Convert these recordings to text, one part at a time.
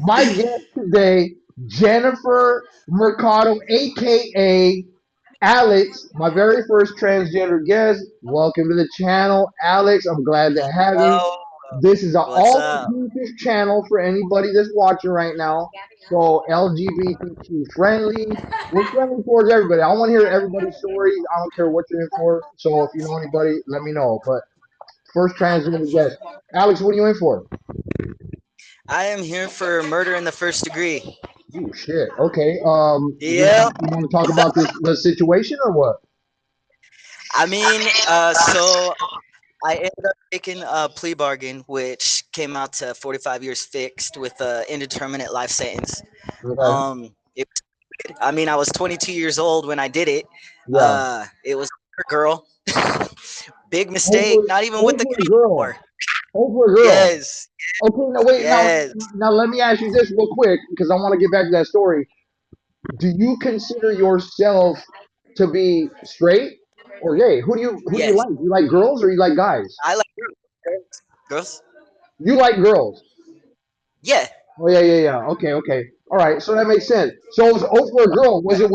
My guest today, Jennifer Mercado, aka Alex, my very first transgender guest. Welcome to the channel, Alex. I'm glad to have you. Hello. This is an What's all up? inclusive channel for anybody that's watching right now. So LGBTQ friendly. We're friendly towards everybody. I want to hear everybody's stories. I don't care what you're in for. So if you know anybody, let me know. But first transgender guest, Alex, what are you in for? I am here for murder in the first degree. Oh shit. Okay. Yep. You want to talk about this the situation or what? So I ended up taking a plea bargain, which came out to 45 years fixed with a indeterminate life sentence. Okay. It I mean, I was 22 years old when I did it. Yeah. It was a girl. Big mistake. Over Not even with the over a kid girl. anymore. Over a girl. Yes. Okay. Now wait. Yes. Now let me ask you this real quick because I want to get back to that story. Do you consider yourself to be straight or gay? Who do you Yes. like? You like girls or you like guys? I like girls. Girls. You like girls. Yeah. Oh yeah, yeah, yeah. Okay, okay. All right, so that makes sense. So it was O for a girl. Was there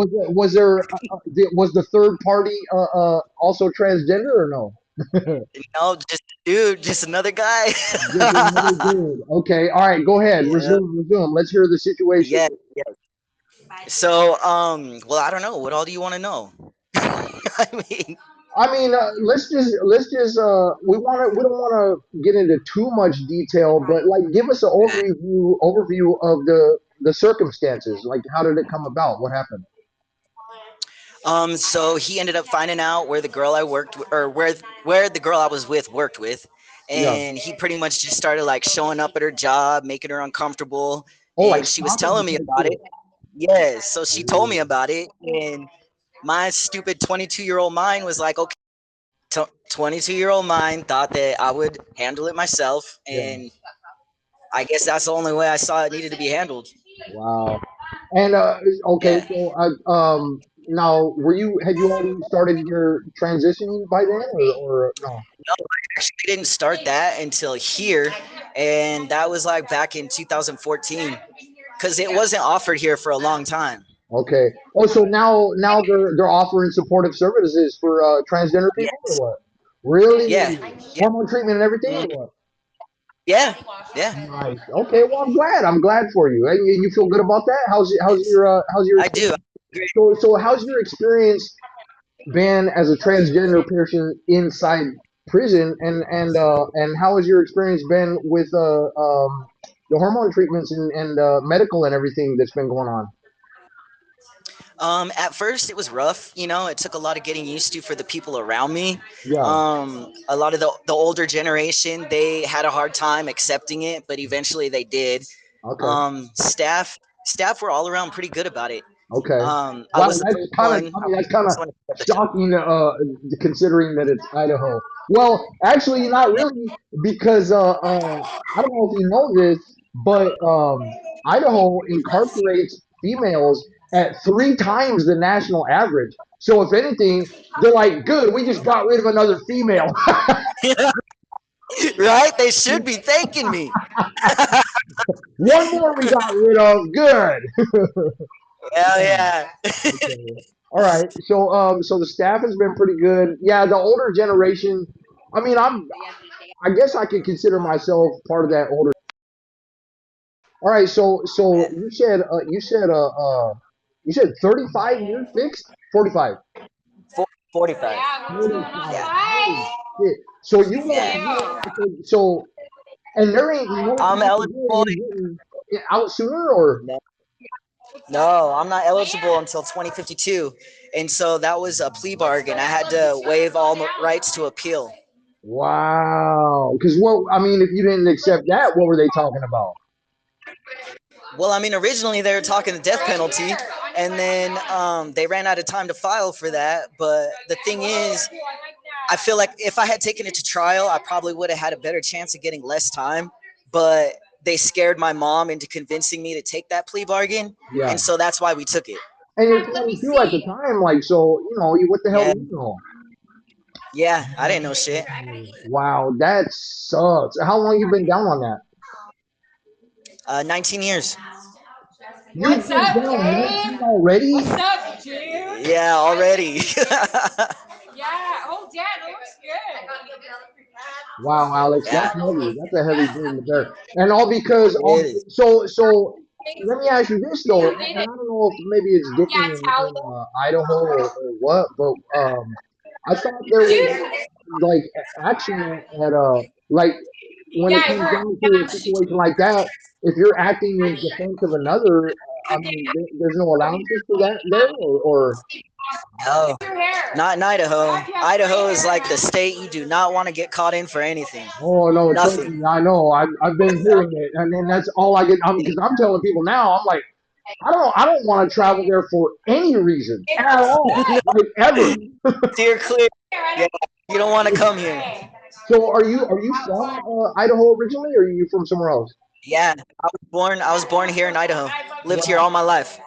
was the third party also transgender or no? No, just a dude, just another guy. Just another dude. Okay, all right. Go ahead. Yeah. Resume. Let's hear the situation. Yeah. Yeah. So, well, I don't know. What all do you want to know? I mean, I mean, let's just we don't want to get into too much detail, but like give us an overview of the circumstances. Like how did it come about? What happened? so he ended up finding out where the girl I worked with, or where the girl I was with worked with, Yeah. and he pretty much just started like showing up at her job, making her uncomfortable, Oh, like and she was stalking telling me type about it. shit. Yes, so she told me Ooh. about it, and my stupid 22-year-old mind was like, okay, 22-year-old mind thought that I would handle it myself, Yeah. and I guess that's the only way I saw it needed to be handled. Wow. And okay, Yeah. so now were you had you already started your transitioning by then or no? No, I actually didn't start that until here, and that was like back in 2014 because it wasn't offered here for a long time. Okay. Oh, so now they're offering supportive services for transgender people or Yes. what? Really? Yeah. Yeah. Hormone treatment and everything or Mm, what? yeah. Yeah. Nice. Okay. Well, I'm glad. I'm glad for you. And you feel good about that? How's your I do. experience? So how's your experience been as a transgender person inside prison, and how has your experience been with the hormone treatments and medical and everything that's been going on? At first, it was rough. You know, it took a lot of getting used to for the people around me. Yeah. A lot of the older generation, they had a hard time accepting it, but eventually they did. Okay. Staff were all around pretty good about it. Okay. I Wow, was the that's first kind of. one. I I mean, was that's the kind of first one to accept the job. shocking, considering that it's Idaho. Well, actually, not Yeah. really, because I don't know if you know this, but Idaho incarcerates females at 3 times the national average. So, if anything, they're like, "Good, we just got rid of another female." Right? They should be thanking me. One more we got rid of. Good. Hell yeah. Okay. All right. So the staff has been pretty good. Yeah, the older generation. I mean, I guess I could consider myself part of that older. All right. So Yeah. you said 35 years fixed. 45. 45. 45. Yeah. Holy shit. So so and there ain't no I'm chance of eligible. getting out sooner or. No, no, I'm not eligible until 2052. And so that was a plea bargain. I had to waive all rights to appeal. Wow. Because what I mean, if you didn't accept that, what were they talking about? Well, I mean, originally they were talking the death penalty, and then they ran out of time to file for that. But the thing is, I feel like if I had taken it to trial, I probably would have had a better chance of getting less time. But they scared my mom into convincing me to take that plea bargain, Yeah. and so that's why we took it. And you're 22 at the time, like, so, what the hell do Yeah, you know? yeah, I didn't know shit. Wow, that sucks. How long you been down on that? 19 years. You've been down 19 already? Yeah, already. Wow, Alex, Yeah. that's heavy. That's a heavy dream to bear. And all because It is. so let me ask you this though, and I don't know if maybe it's different in Idaho or what, but I thought there was like action at like when it comes down to a situation like that, if you're acting in defense of another, I mean, there's no allowances for that there, or No, not in Idaho. Idaho is like the state you do not want to get caught in for anything. oh no, trust Nothing. me, I know, I've been hearing it, and then that's all I get. Because I'm telling people now, I'm like, I don't want to travel there for any reason at all, like ever. Steer clear. Yeah, you don't want to come here. So are you from Idaho originally, or are you from somewhere else? Yeah, I was born here in Idaho. Lived here Wow. all my life.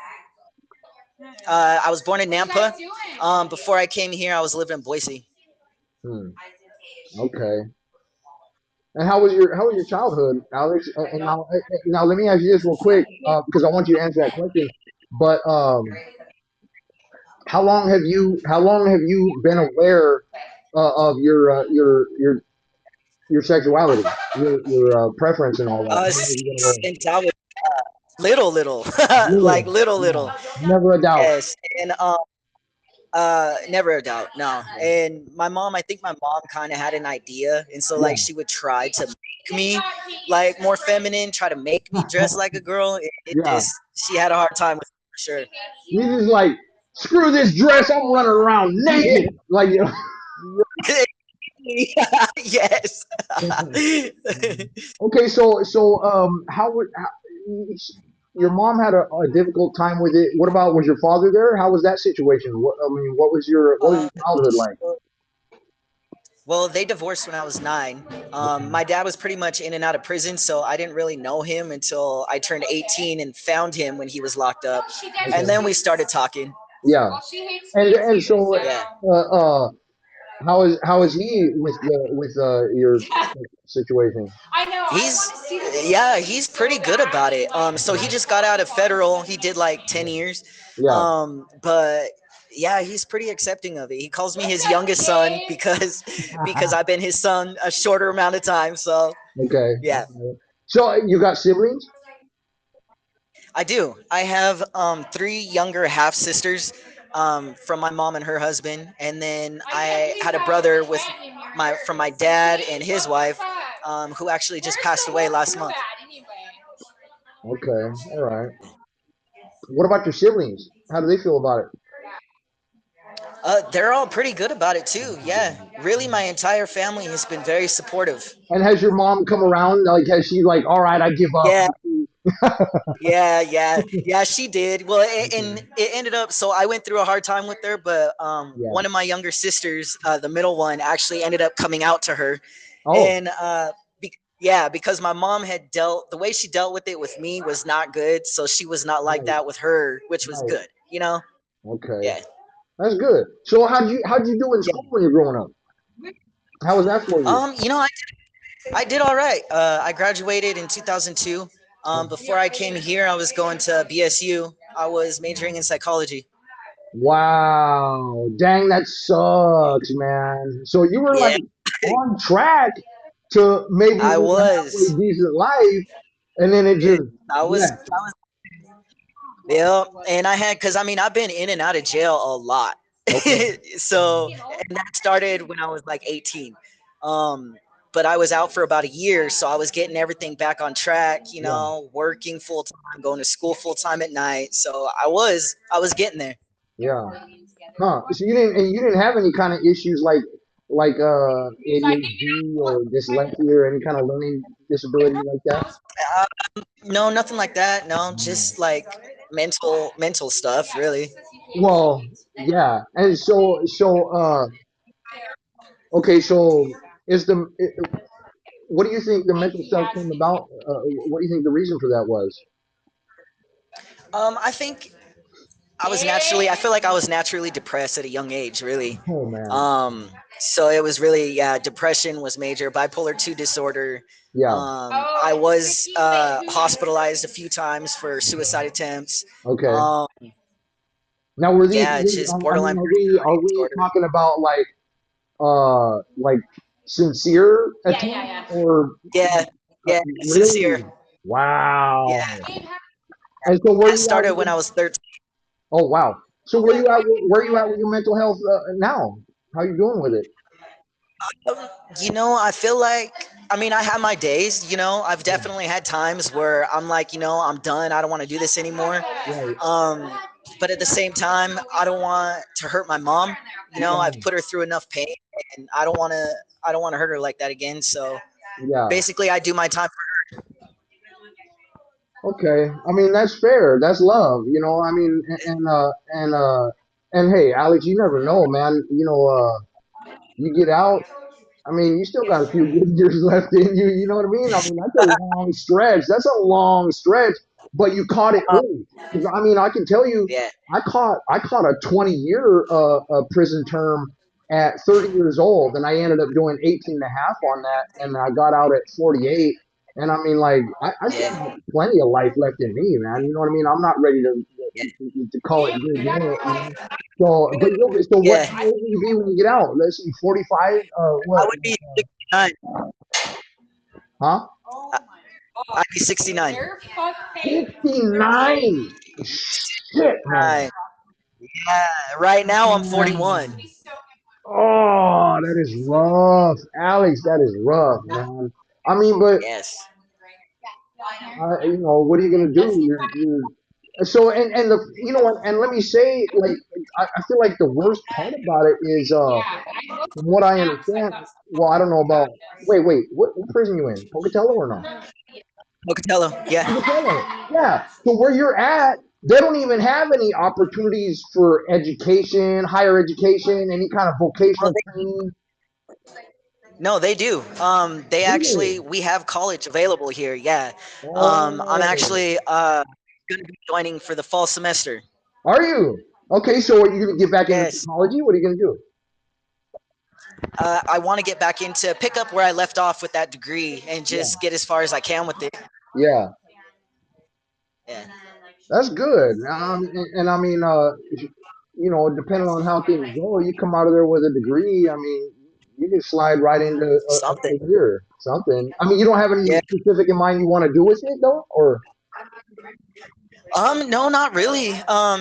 I was born in Nampa. Before I came here, I was living in Boise. Hmm. Okay. And how was your childhood, Alex? And now let me ask you this real quick, because I want you to answer that question. But how long have you been aware of your sexuality, your preference, and all that? How long have you been aware? Since I was little, like Little, yeah, little. never a doubt. Yes, and never a doubt, no. And my mom, I think my mom kind of had an idea, and so Yeah, like she would try to make me like more feminine, try to make me dress like a girl. It yeah. just she had a hard time with it for sure. You just like screw this dress. I'm running around naked. Like you know. Yes. Okay, so your mom had a difficult time with it. What about was your father there? How was that situation? What was your uh, childhood like? well, they divorced when I was 9. Okay. My dad was pretty much in and out of prison, so I didn't really know him until I turned 18 and found him when he was locked up, and Okay. then we started talking. Yeah. And so Yeah. how is he with your situation? He's he's pretty good about it. So he just got out of federal. He did like 10 years. Yeah. But yeah, he's pretty accepting of it. He calls me his youngest son because I've been his son a shorter amount of time. So Okay. yeah, Okay. So you got siblings? I do. I have three younger half sisters from my mom and her husband, and then I had a brother with my from my dad and his wife, who actually just passed away last month. Okay. All right. What about your siblings? How do they feel about it? They're all pretty good about it too. Yeah, really, my entire family has been very supportive. And has your mom come around? Like, has she like, all right, I give up? Yeah, yeah. She did. Well, and Okay. it ended up. So I went through a hard time with her, but Yeah. one of my younger sisters, the middle one, actually ended up coming out to her, Oh, and yeah, because my mom had dealt the way she dealt with it with me was not good, so she was not like right, that with her, which was right. good. You know? Okay, Yeah. that's good. So how'd you do in Yeah. school when you're growing up? How was that for you? You know, I did all right. I graduated in 2002. Before I came here, I was going to BSU. I was majoring in psychology. Wow, dang, that sucks, man. So you were Yeah, like on track to maybe I live a was. halfway decent life, and then it Yeah, just I was. yeah. I was. Yeah, and I had because I mean I've been in and out of jail a lot. Okay. So and that started when I was like 18. Um, but I was out for about a year, so I was getting everything back on track. You Yeah. know, working full time, going to school full time at night. So I was getting there. Yeah. Huh. So you didn't have any kind of issues like ADHD or dyslexia or any kind of learning disability like that? No, nothing like that. No, Mm. just like mental stuff, really. Well, yeah. And so okay, so is what do you think the mental stuff came about? What do you think the reason for that was? I think I feel like I was naturally depressed at a young age, really. Oh man. Um, so it was really, yeah, depression was major, bipolar 2 disorder. Yeah. I was hospitalized a few times for suicide attempts. Okay. Um, Now, were these? yeah, it's just I mean, borderline personality are we disorder. talking about like sincere attempts or Yeah, yeah, sincere. really? Yeah, Wow. And so where that you at started with when I your, was 13. oh wow. So where you at with your mental health now? How you doing with it? I feel like, I mean, I have my days, I've Yeah. definitely had times where I'm like, I'm done. I don't want to do this anymore. Right. Um, but at the same time, I don't want to hurt my mom. I've Yeah. put her through enough pain, and I don't want to hurt her like that again. So Yeah. basically, I do my time. Okay. I mean, that's fair. That's love. I mean, and hey, Alex, you never know, man. You get out. I mean, you still got a few good years left in you. You know what I mean? I mean, that's a long stretch. That's a long stretch, but you caught it Um, early. Because I mean, I can tell you, yeah, I caught a 20-year prison term at 30 years old, and I ended up doing 18 and a half on that, and I got out at 48. And I mean, like, I still yeah, got plenty of life left in me, man. You know what I mean? I'm not ready yeah, to call it good yet. So, but so what yeah. how old will you be when you get out? Let's see, 45. I What? would be 69. Huh? I- I'd be 69. 59. Shit, man. Right. Yeah. Right now, I'm 41. Man. Oh, that is rough, Alex. That is rough, man. I mean, but Yes. what are you gonna do? You're so and the what? And let me say, like, I feel like the worst part about it is, from what I understand. Well, I don't know about. Wait. What prison you in? Pocatello or no? Pocatello. Yeah. Pocatello. Yeah. So where you're at, they don't even have any opportunities for education, higher education, any kind of Oh, vocational training. no, they do. Really? We have college available here. Yeah. I'm Oh, actually going to be joining for the fall semester. are you? Okay, so are you gonna get back into Yes. psychology? What are you gonna do? I want to get back into pick up where I left off with that degree and Yeah. just get as far as I can with it. Yeah, Yeah. that's good. And I mean, depending on how things go, you come out of there with a degree. I mean, you can slide right into a Something. career, something. I mean, you don't have any Yeah. specific in mind you want to do with it though, or No, not really.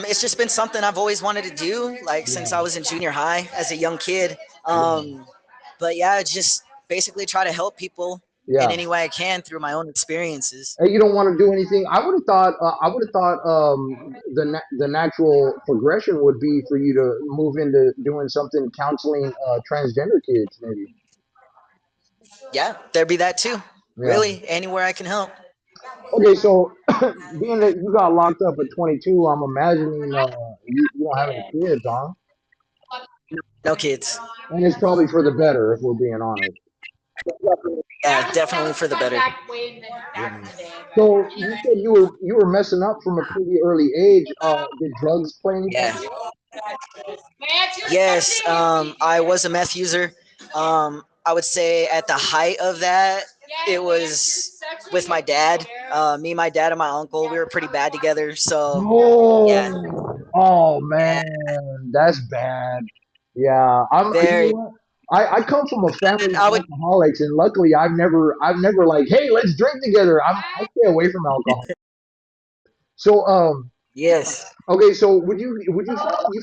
It's just been something I've always wanted to do, like since yeah, I was in junior high as a young kid. yeah, But yeah, just basically try to help people in yeah. any way I can through my own experiences. And you don't want to do anything. I would have thought the natural progression would be for you to move into doing something counseling transgender kids, maybe. Yeah, there'd be that too. Yeah. Really, anywhere I can help. Okay, so being that you got locked up at 22, I'm imagining you don't have any kids, huh? No kids. And it's probably for the better, if we're being honest. Yeah, definitely for the better. Yeah. So you said you were messing up from a pretty early age. Did drugs play any part? Yeah. Yes, I was a meth user. I would say at the height of that, it was with my dad. Me, my dad, and my uncle. We were pretty bad together. So yeah, Oh yeah, man, that's bad. Yeah, you know very. what? I come from a family I of would. alcoholics, and luckily I've never like, hey, let's drink together. I stay away from alcohol. So Yes. okay, so would you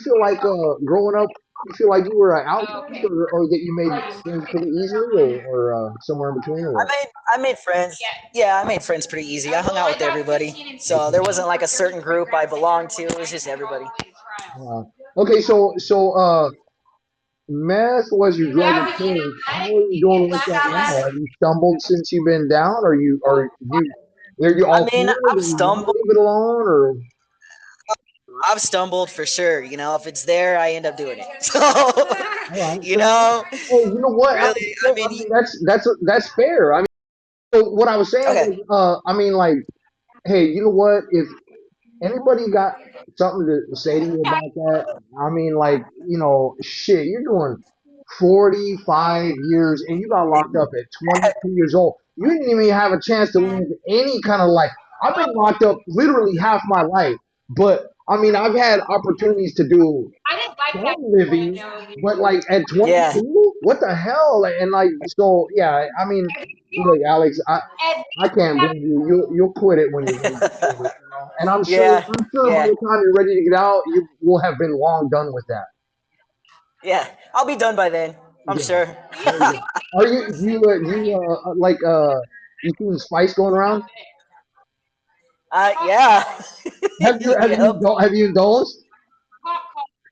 feel like growing up, you feel like you were an outcast, or that you made friends pretty easily, or somewhere in between, or what? I made friends. Yeah, I made friends pretty easy. I hung out with everybody. So there wasn't like a certain group I belonged to. It was just everybody. Uh, okay, so meth was your drug of choice. How are you doing with that now? Have you stumbled since you've been down? Are you I all mean, clear? Do you want to leave it alone, or I've stumbled for sure. If it's there, I end up doing it. So, all right, you fair enough. know, Hey, you know what, Alex? really, I So, mean, I mean, that's fair. I mean, so what I was saying okay. was, I mean, like, hey, you know what? Anybody got something to say to you about that? I mean, like, shit, you're doing 45 years and you got locked up at 22 years old. You didn't even have a chance to live any kind of life. I've been locked up literally half my life, but I mean, I've had opportunities to do some living, but like at Yeah. 22, what the hell? And like, so yeah, I mean, look, Alex, I can't blame you. You'll quit it when you're ready to quit it, you know. And Yeah. I'm sure by Yeah. the time you're ready to get out, you will have been long done with that. Yeah. I'll be done by then. I'm Yeah, sure. there you go. Are you like you seen Spice going around? Yeah. Yep. Have you indulged?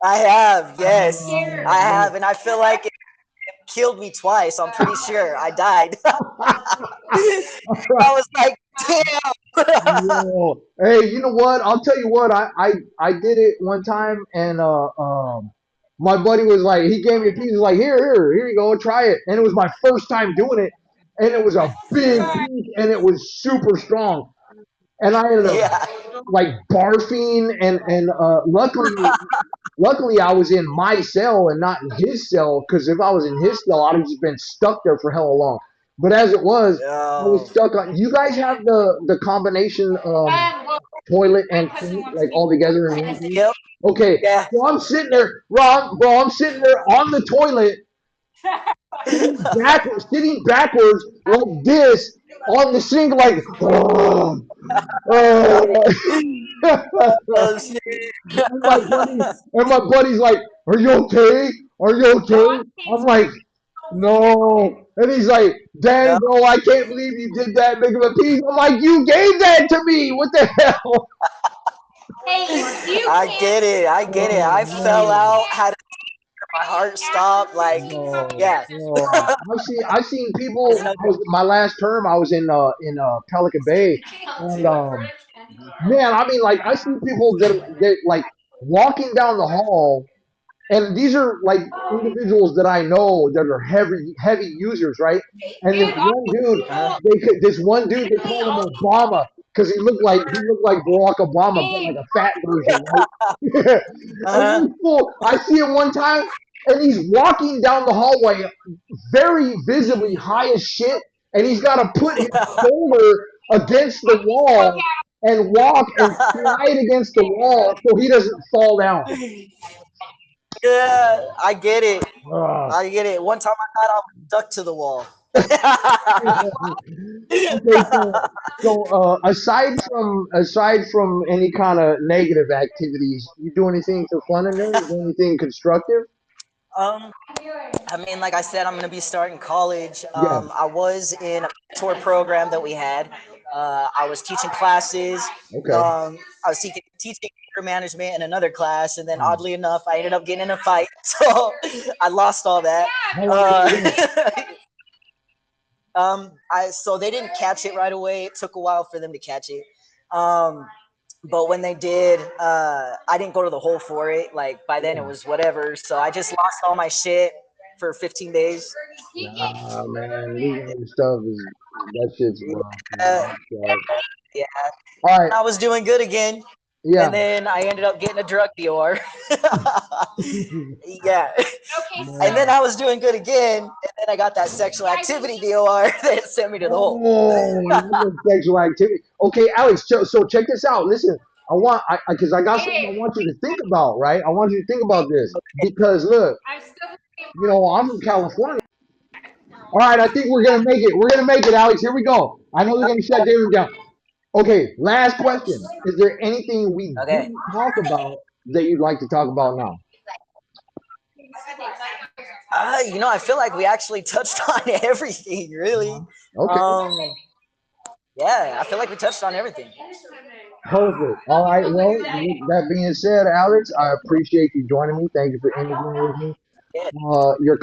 I have. Yes. I Oh, have, and I feel like it killed me twice. I'm pretty sure I died. I was like, damn. yo, hey, you know what? I'll tell you what. I did it one time, and my buddy was like, he gave me a piece. He's like, here you go, try it. And it was my first time doing it, and it was a big piece, and it was super strong. And I ended up Yeah. like barfing, and luckily I was in my cell and not in his cell, because if I was in his cell, I'd have just been stuck there for hella long. But as it was, I was Oh. stuck on. You guys have the combination toilet and sink like all together in one piece. Yep. Okay, Yeah. so I'm sitting there, bro. I'm sitting there on the toilet, sitting backwards like this on the sink, like. Oh shit. And my buddy's like, "Are you okay? Are you okay?" I'm like, "No." And he's like, No. "Dang, bro, I can't believe you did that big of a piece." I'm like, "You gave that to me. What the hell?" I get it. I get it. Oh I fell man. out. Had my heart stop. Like, No, yeah. no. I've seen It's people. no I was my last term. I was in Pelican Bay, and man, I mean, like I see people that like walking down the hall, and these are like individuals that I know that are heavy users, right? And Uh-huh. this one dude, they called him Obama because he looked like Barack Obama, but like a fat version, right? And Uh-huh. this fool, I see him one time, and he's walking down the hallway, very visibly high as shit, and he's got to put his shoulder against the wall and walk and slide against the wall so he doesn't fall down. Yeah, I get it. Ah. I get it. One time I thought I was stuck to the wall. Okay, so aside from any kind of negative activities, you do anything for fun in there? You do anything constructive? um, I mean, like I said, I'm gonna be starting college. Yeah. I was in a tour program that we had. I was teaching classes. Okay. I was teaching career management in another class, and then Mm. oddly enough, I ended up getting in a fight, so I lost all that. How long ago was that? Uh, I so they didn't catch it right away. It took a while for them to catch it. Um, but when they did, I didn't go to the hole for it. Like by then, it Yeah. was whatever. So I just lost all my shit for 15 days. Nah, man, losing your stuff is that shit's rough, man. Uh, That sucks. yeah, All right. I was doing good again, Yeah. and then I ended up getting a drug dealer. Yeah, and then Man. I was doing good again, and then I got that sexual activity DOR that sent me to the hole. Oh, another sexual activity. Okay, Alex. So check this out. Listen, because I got something I want you to think about, right? I want you to think about this because look, I'm from California. All right, I think we're gonna make it. We're gonna make it, Alex. Here we go. I know they're gonna shut David down. Okay, last question. Is there anything we Okay. didn't talk about that you'd like to talk about now? I feel like we actually touched on everything, really. Okay, Um, yeah, I feel like we touched on everything. perfect. All right. Well, with that being said, Alex, I appreciate you joining me. Thank you for interviewing with me. Yeah. Your